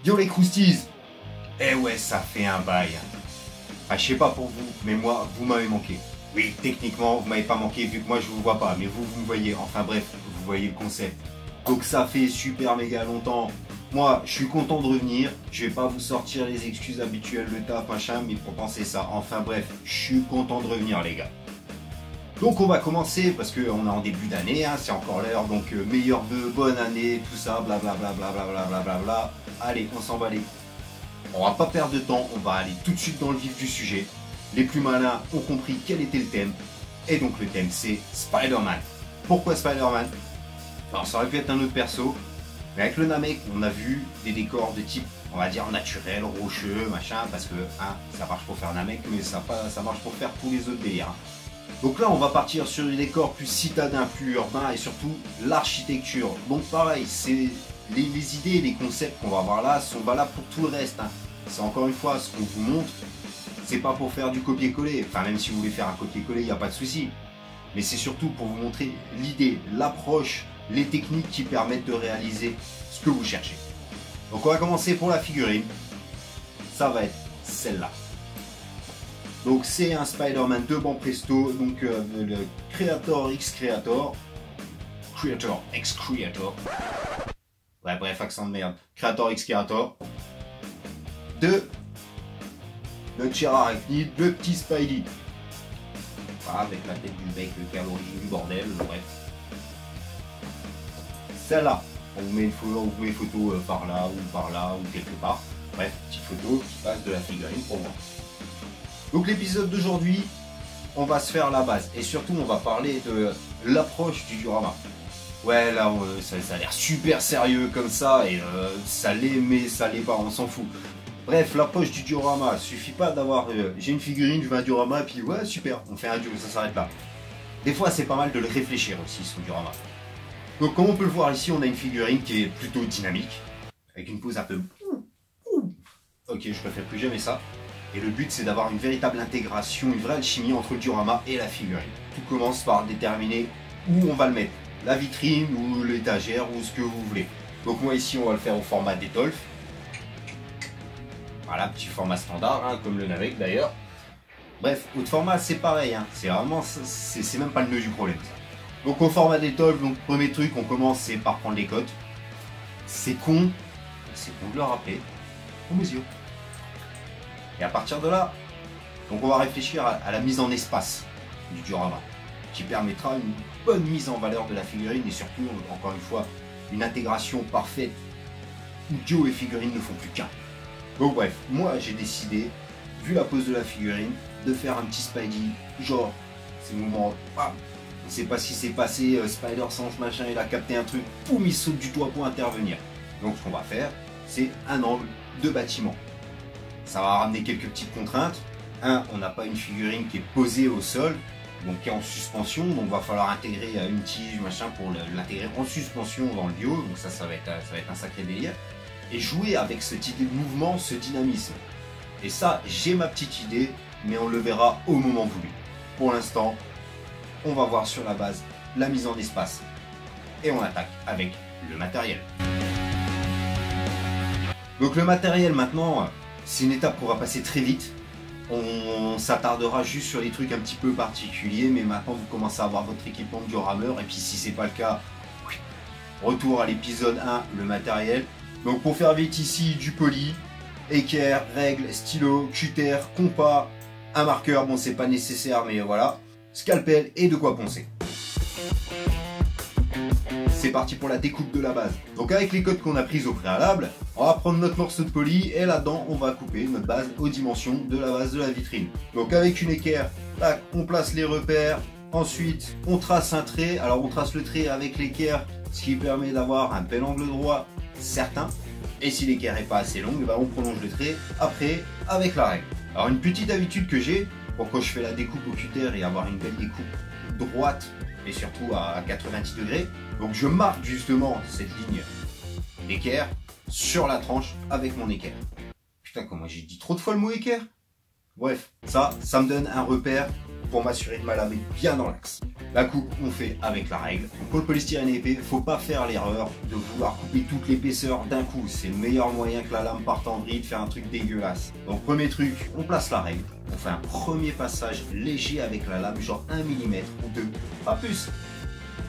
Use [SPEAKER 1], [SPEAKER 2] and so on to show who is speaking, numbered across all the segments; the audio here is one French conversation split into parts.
[SPEAKER 1] Yo les croustilles. Eh ouais, ça fait un bail. Ah, je sais pas pour vous, mais moi, vous m'avez manqué. Oui, techniquement, vous m'avez pas manqué vu que moi je vous vois pas, mais vous me voyez. Enfin bref, vous voyez le concept. Donc ça fait super méga longtemps. Moi, je suis content de revenir. Je vais pas vous sortir les excuses habituelles de taf, machin, mais pour penser ça. Enfin bref, je suis content de revenir les gars. Donc on va commencer parce qu'on est en début d'année, hein, c'est encore l'heure, donc meilleurs vœux, bonne année, tout ça, blablabla, blablabla, blablabla. Allez, on s'en va aller. On va pas perdre de temps, on va aller tout de suite dans le vif du sujet. Les plus malins ont compris quel était le thème, et donc le thème c'est Spider-Man. Pourquoi Spider-Man? Alors ça aurait pu être un autre perso, mais avec le Namek, on a vu des décors de type, on va dire naturel, rocheux, machin, parce que hein, ça marche pour faire Namek, mais ça marche pour faire tous les autres délires. Hein. Donc là, on va partir sur des décors plus citadins, plus urbains et surtout l'architecture. Donc pareil, c'est les idées, les concepts qu'on va voir là sont valables pour tout le reste. Hein. C'est encore une fois ce qu'on vous montre. C'est pas pour faire du copier-coller. Enfin, même si vous voulez faire un copier-coller, il n'y a pas de souci. Mais c'est surtout pour vous montrer l'idée, l'approche, les techniques qui permettent de réaliser ce que vous cherchez. Donc on va commencer pour la figurine. Ça va être celle-là. Donc c'est un Spider-Man de Banpresto, donc le Creator X Creator. Creator X Creator. Ouais, bref, accent de merde. Creator X Creator. De notre cher arachnide, le petit Spidey. Voilà, avec la tête du mec qui est à l'origine du bordel, bref. Celle-là. On vous met une photo par là ou quelque part. Bref, petite photo qui passe de la figurine pour moi. Donc l'épisode d'aujourd'hui, on va se faire la base et surtout on va parler de l'approche du diorama. Ouais là ça a l'air super sérieux comme ça et ça l'est mais ça l'est pas, on s'en fout. Bref, l'approche du diorama, suffit pas d'avoir j'ai une figurine, je veux un diorama et puis ouais super, on fait un duo, ça s'arrête là. Des fois c'est pas mal de le réfléchir aussi son diorama. Donc comme on peut le voir ici, on a une figurine qui est plutôt dynamique, avec une pose un peu... Ok, je préfère plus jamais ça. Et le but c'est d'avoir une véritable intégration, une vraie alchimie entre le diorama et la figurine. Tout commence par déterminer où on va le mettre. La vitrine ou l'étagère ou ce que vous voulez. Donc moi ici on va le faire au format d'Etolf. Voilà, petit format standard, hein, comme le Namek d'ailleurs. Bref, autre format c'est pareil, hein. C'est vraiment, c'est même pas le nœud du problème. Ça. Donc au format d'Etolf, donc premier truc on commence c'est par prendre les cotes. C'est con de le rappeler. Aux mesures. Et à partir de là, donc on va réfléchir à la mise en espace du diorama, qui permettra une bonne mise en valeur de la figurine et surtout, encore une fois, une intégration parfaite où Dio et figurine ne font plus qu'un. Donc bref, moi j'ai décidé, vu la pose de la figurine, de faire un petit Spidey, genre, ces moments, bam, on ne sait pas ce qui s'est passé, Spider-Sense machin, il a capté un truc, boum, il saute du toit pour intervenir. Donc ce qu'on va faire, c'est un angle de bâtiment. Ça va ramener quelques petites contraintes. Un, on n'a pas une figurine qui est posée au sol, donc qui est en suspension, donc il va falloir intégrer une tige, machin, pour l'intégrer en suspension dans le bio, donc ça va être un sacré délire. Et jouer avec ce type de mouvement, ce dynamisme. Et ça, j'ai ma petite idée, mais on le verra au moment voulu. Pour l'instant, on va voir sur la base la mise en espace. Et on attaque avec le matériel. Donc le matériel maintenant... C'est une étape qu'on va passer très vite. On s'attardera juste sur les trucs un petit peu particuliers, mais maintenant vous commencez à avoir votre équipement de diorameur. Et puis si c'est pas le cas, retour à l'épisode 1, le matériel. Donc pour faire vite ici, du poli, équerre, règle, stylo, cutter, compas, un marqueur, bon c'est pas nécessaire mais voilà, scalpel et de quoi poncer. C'est parti pour la découpe de la base. Donc avec les codes qu'on a prises au préalable, on va prendre notre morceau de poli et là-dedans on va couper notre base aux dimensions de la base de la vitrine. Donc avec une équerre, tac, on place les repères, ensuite on trace un trait. Alors on trace le trait avec l'équerre, ce qui permet d'avoir un bel angle droit certain. Et si l'équerre n'est pas assez longue, bah on prolonge le trait après avec la règle. Alors une petite habitude que j'ai, pour quand je fais la découpe au cutter et avoir une belle découpe droite et surtout à 90 degrés, donc je marque justement cette ligne d'équerre sur la tranche avec mon équerre. Putain, comment j'ai dit trop de fois le mot équerre. Bref, ça me donne un repère pour m'assurer de ma laver bien dans l'axe. La coupe, on fait avec la règle. Pour le polystyrène épais, faut pas faire l'erreur de vouloir couper toute l'épaisseur d'un coup. C'est le meilleur moyen que la lame parte en vrille, de faire un truc dégueulasse. Donc premier truc, on place la règle. On fait un premier passage léger avec la lame, genre 1 mm ou 2, pas plus.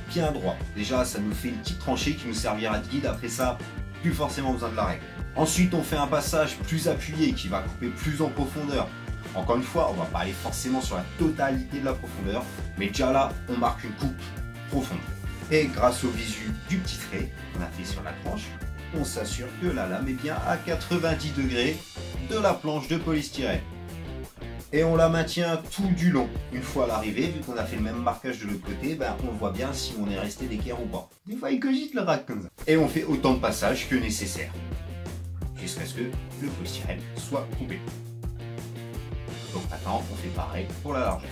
[SPEAKER 1] Bien droit. Déjà, ça nous fait une petite tranchée qui nous servira de guide. Après ça, plus forcément besoin de la règle. Ensuite, on fait un passage plus appuyé qui va couper plus en profondeur. Encore une fois, on va pas aller forcément sur la totalité de la profondeur, mais déjà là, on marque une coupe profonde. Et grâce au visu du petit trait qu'on a fait sur la tranche, on s'assure que la lame est bien à 90 degrés de la planche de polystyrène. Et on la maintient tout du long. Une fois à l'arrivée, vu qu'on a fait le même marquage de l'autre côté, ben, on voit bien si on est resté d'équerre ou pas. Des fois, il cogite le rack comme ça. Et on fait autant de passages que nécessaire, jusqu'à ce que le polystyrène soit coupé. Donc maintenant, on fait pareil pour la largeur.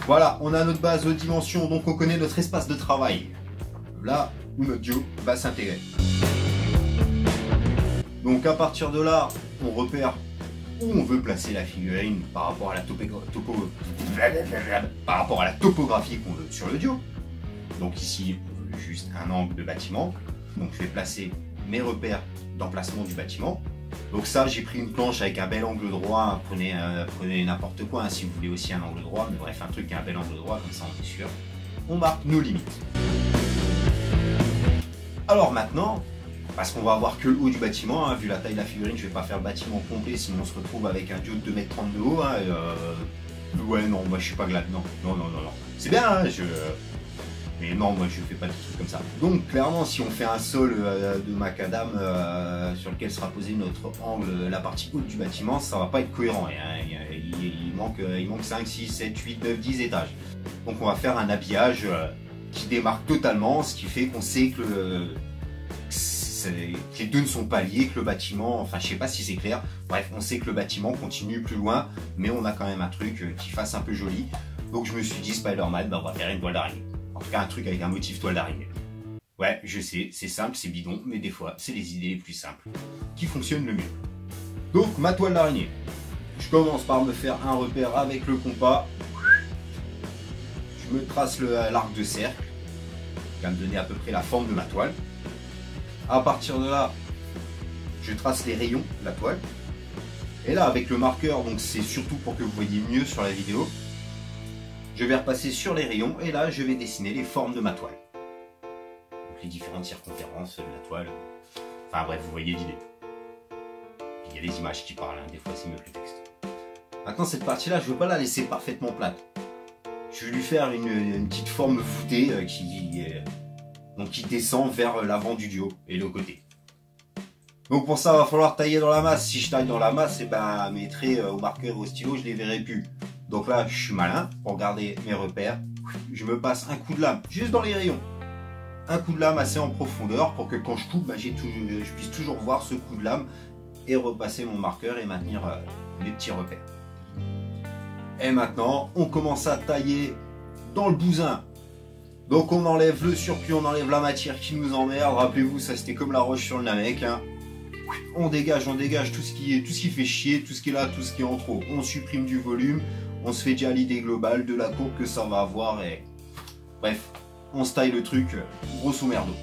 [SPEAKER 1] Voilà, on a notre base aux dimensions, donc on connaît notre espace de travail. Là où notre duo va s'intégrer. Donc à partir de là, on repère où on veut placer la figurine par rapport à la topographie qu'on veut sur le duo. Donc ici, on veut juste un angle de bâtiment. Donc je vais placer mes repères d'emplacement du bâtiment. Donc ça, j'ai pris une planche avec un bel angle droit, prenez n'importe quoi, hein, si vous voulez aussi un angle droit, mais bref, un truc qui a un bel angle droit, comme ça on est sûr. On marque nos limites. Alors maintenant, parce qu'on va avoir que le haut du bâtiment, hein, vu la taille de la figurine, je vais pas faire le bâtiment complet, sinon on se retrouve avec un duo de 2,30 m de haut. Hein, ouais, non, moi je suis pas glad, non. C'est bien, hein, mais non, moi je fais pas de trucs comme ça. Donc clairement, si on fait un sol de macadam sur lequel sera posé notre angle, la partie haute du bâtiment, ça va pas être cohérent. Hein. Il manque 5, 6, 7, 8, 9, 10 étages. Donc on va faire un habillage qui démarque totalement, ce qui fait qu'on sait que les deux ne sont pas liés, que le bâtiment, enfin je sais pas si c'est clair, bref, on sait que le bâtiment continue plus loin, mais on a quand même un truc qui fasse un peu joli. Donc je me suis dit, Spider-Man, on va faire une toile d'araignée. En tout cas, un truc avec un motif toile d'araignée. Ouais, je sais, c'est simple, c'est bidon, mais des fois, c'est les idées les plus simples qui fonctionnent le mieux. Donc, ma toile d'araignée. Je commence par me faire un repère avec le compas. Je me trace l'arc de cercle, qui va me donner à peu près la forme de ma toile. À partir de là, je trace les rayons de la toile. Et là, avec le marqueur, donc c'est surtout pour que vous voyez mieux sur la vidéo, je vais repasser sur les rayons et là je vais dessiner les formes de ma toile. Donc les différentes circonférences de la toile. Enfin bref, vous voyez l'idée. Il y a des images qui parlent, hein, des fois c'est mieux que le texte. Maintenant cette partie-là, je ne veux pas la laisser parfaitement plate. Je vais lui faire une petite forme voûtée qui descend vers l'avant du duo et le côté. Donc pour ça, il va falloir tailler dans la masse. Si je taille dans la masse, mes traits au marqueur et au stylo, je les verrai plus. Donc là, je suis malin pour garder mes repères. Je me passe un coup de lame juste dans les rayons. Un coup de lame assez en profondeur pour que quand je coupe, je puisse toujours voir ce coup de lame et repasser mon marqueur et maintenir mes petits repères. Et maintenant, on commence à tailler dans le bousin. Donc on enlève le surplus, on enlève la matière qui nous emmerde. Rappelez-vous, ça c'était comme la roche sur le Namek. Hein. On dégage tout ce qui fait chier, tout ce qui est là, tout ce qui est en trop. On supprime du volume. On se fait déjà l'idée globale de la courbe que ça va avoir et bref, on se taille le truc grosso merdo.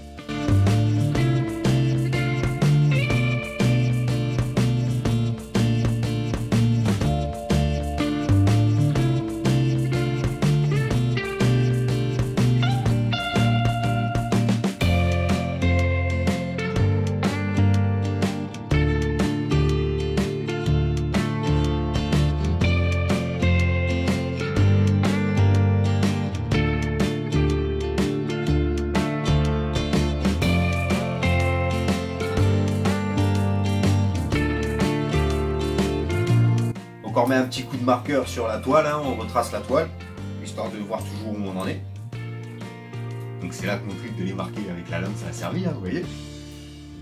[SPEAKER 1] encore met un petit coup de marqueur sur la toile, hein, on retrace la toile, histoire de voir toujours où on en est. Donc c'est là que mon truc de les marquer avec la lame, ça a servi, hein, vous voyez.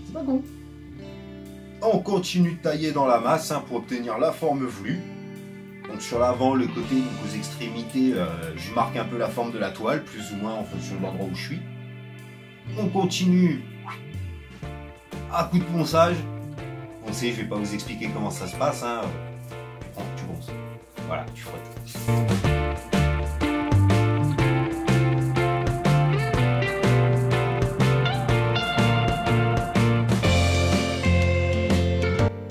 [SPEAKER 1] C'est pas con. On continue de tailler dans la masse, hein, pour obtenir la forme voulue. Donc sur l'avant, le côté, donc aux extrémités, je marque un peu la forme de la toile, plus ou moins en fonction de l'endroit où je suis. On continue à coup de ponçage. Poncer, je vais pas vous expliquer comment ça se passe, hein. Tu ponces. Voilà, tu frottes.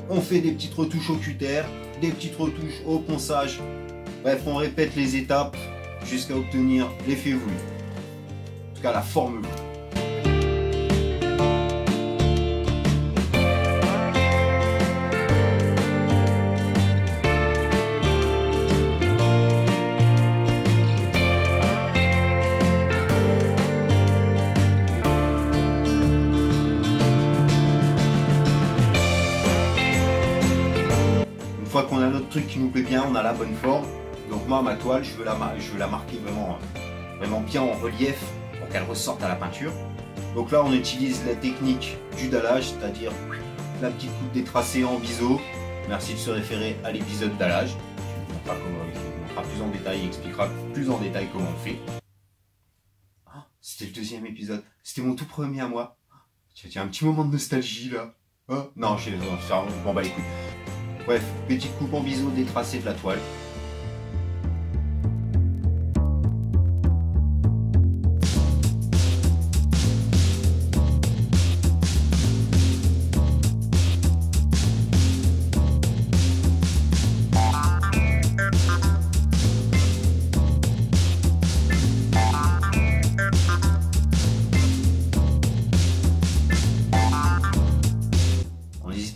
[SPEAKER 1] On fait des petites retouches au cutter, des petites retouches au ponçage. Bref, on répète les étapes jusqu'à obtenir l'effet voulu. En tout cas, la forme voulue. Une fois qu'on a notre truc qui nous plaît bien, on a la bonne forme. Donc moi, ma toile, je veux la marquer vraiment bien en relief pour qu'elle ressorte à la peinture. Donc là, on utilise la technique du dallage, c'est-à-dire la petite coupe des tracés en biseau. Merci de se référer à l'épisode dallage. Il montrera plus en détail, il expliquera plus en détail comment on fait. Ah, c'était le deuxième épisode. C'était mon tout premier à moi. Tiens, un petit moment de nostalgie là. Oh, non, je m'en bats les couilles. Bref, petite coupe en biseau des tracés de la toile.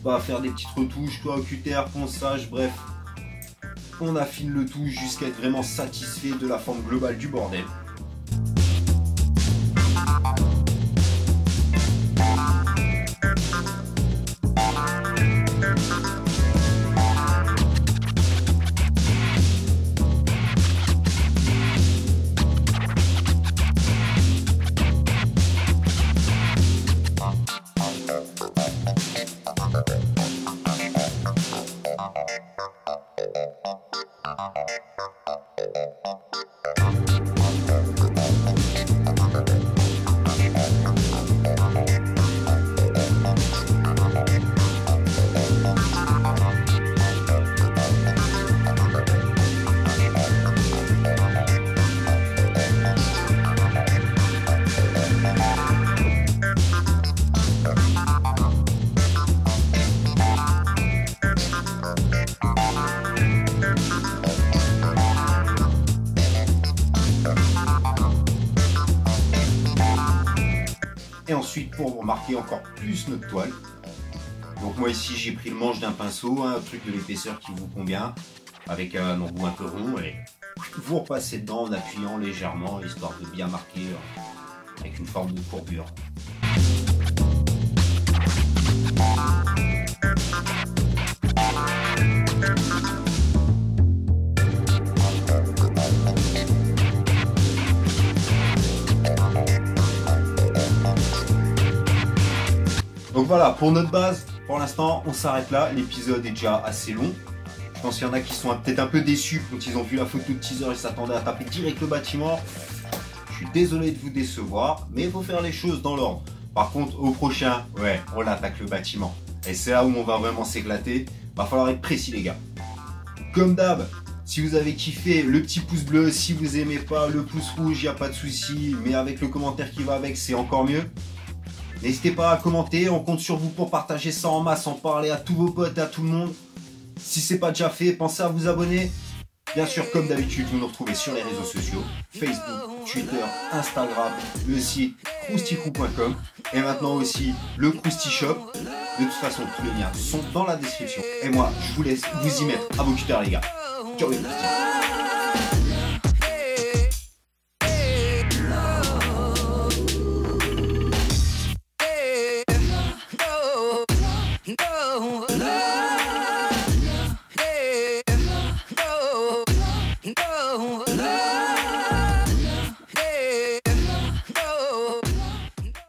[SPEAKER 1] À faire des petites retouches, au cutter, ponçage, bref, on affine le tout jusqu'à être vraiment satisfait de la forme globale du bordel. Et ensuite, pour marquer encore plus notre toile, donc moi ici j'ai pris le manche d'un pinceau, un truc de l'épaisseur qui vous convient, avec un embout un peu rond, et vous repassez dedans en appuyant légèrement, histoire de bien marquer avec une forme de courbure. Donc voilà, pour notre base, pour l'instant, on s'arrête là. L'épisode est déjà assez long. Je pense qu'il y en a qui sont peut-être un peu déçus quand ils ont vu la photo de teaser et s'attendaient à taper direct le bâtiment. Je suis désolé de vous décevoir, mais il faut faire les choses dans l'ordre. Par contre, au prochain, ouais, on attaque le bâtiment. Et c'est là où on va vraiment s'éclater. Va falloir être précis, les gars. Comme d'hab, si vous avez kiffé, le petit pouce bleu. Si vous aimez pas, le pouce rouge, il n'y a pas de souci. Mais avec le commentaire qui va avec, c'est encore mieux. N'hésitez pas à commenter, on compte sur vous pour partager ça en masse, en parler à tous vos potes et à tout le monde. Si c'est pas déjà fait, pensez à vous abonner. Bien sûr, comme d'habitude, vous nous retrouvez sur les réseaux sociaux, Facebook, Twitter, Instagram, le site crousticrew.com et maintenant aussi le Crousty Shop. De toute façon, tous les liens sont dans la description. Et moi, je vous laisse vous y mettre à vos cutters, les gars. Ciao les croustilles.
[SPEAKER 2] No.